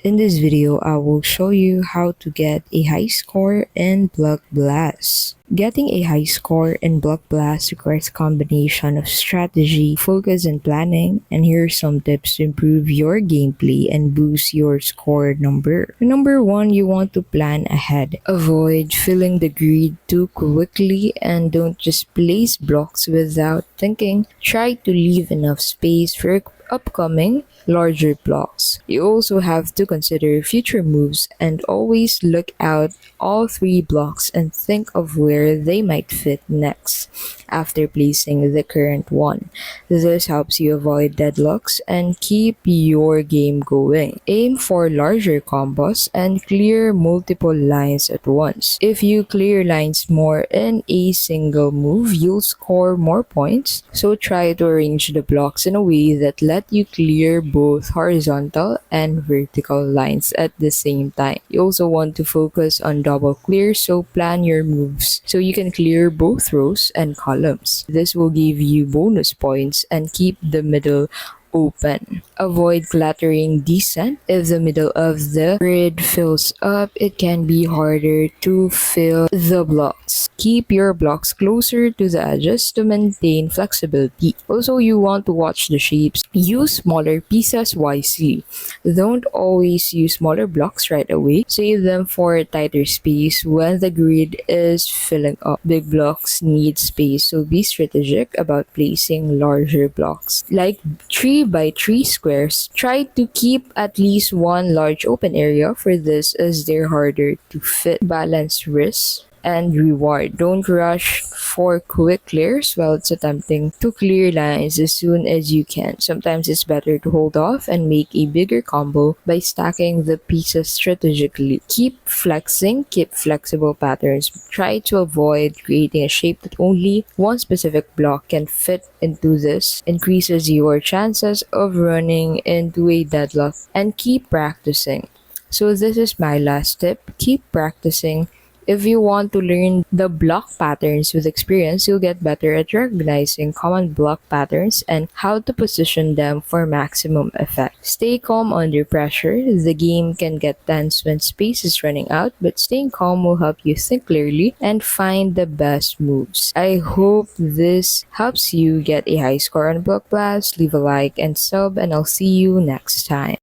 In this video, I will show you how to get a high score in Block Blast. Getting a high score in Block Blast requires a combination of strategy, focus, and planning, and here are some tips to improve your gameplay and boost your score number. Number 1, you want to plan ahead. Avoid filling the grid too quickly and don't just place blocks without thinking. Try to leave enough space for upcoming larger blocks. You also have to consider future moves and always look out all 3 blocks and think of where they might fit next after placing the current one. This helps you avoid deadlocks and keep your game going. Aim for larger combos and clear multiple lines at once. If you clear lines more in a single move, you'll score more points, so try to arrange the blocks in a way that let you clear both horizontal and vertical lines at the same time. You also want to focus on double clear, so plan your moves so you can clear both rows and columns. This will give you bonus points and keep the middle open. Avoid cluttering descent. If the middle of the grid fills up, it can be harder to fill the blocks. Keep your blocks closer to the edges to maintain flexibility. Also, you want to watch the shapes. Use smaller pieces wisely. Don't always use smaller blocks right away. Save them for a tighter space when the grid is filling up. Big blocks need space, so be strategic about placing larger blocks. Like 3x3 squares, try to keep at least one large open area for this as they're harder to fit. Balance risk and reward. Don't rush for quick clears while it's attempting to clear lines as soon as you can. Sometimes it's better to hold off and make a bigger combo by stacking the pieces strategically. Keep flexing, keep flexible patterns. Try to avoid creating a shape that only one specific block can fit into. This increases your chances of running into a deadlock, and keep practicing. So this is my last tip. Keep practicing. If you want to learn the block patterns with experience, you'll get better at recognizing common block patterns and how to position them for maximum effect. Stay calm under pressure. The game can get tense when space is running out, but staying calm will help you think clearly and find the best moves. I hope this helps you get a high score on Block Blast. Leave a like and sub, and I'll see you next time.